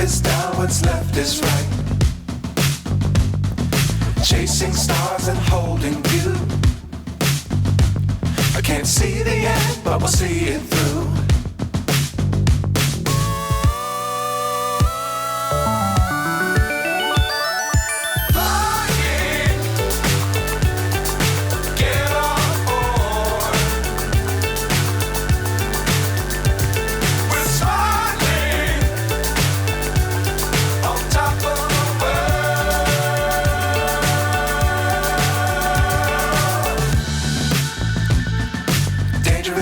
is down, what's left is right. Chasing stars and holding you. I can't see the end, but we'll see it through.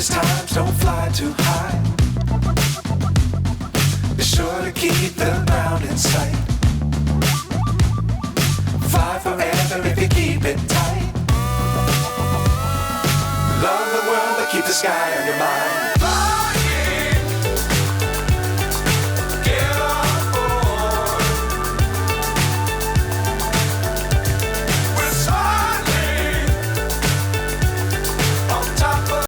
Times don't fly too high. Be sure to keep the ground in sight. Fly forever if you keep it tight. Love the world, but keep the sky on your mind.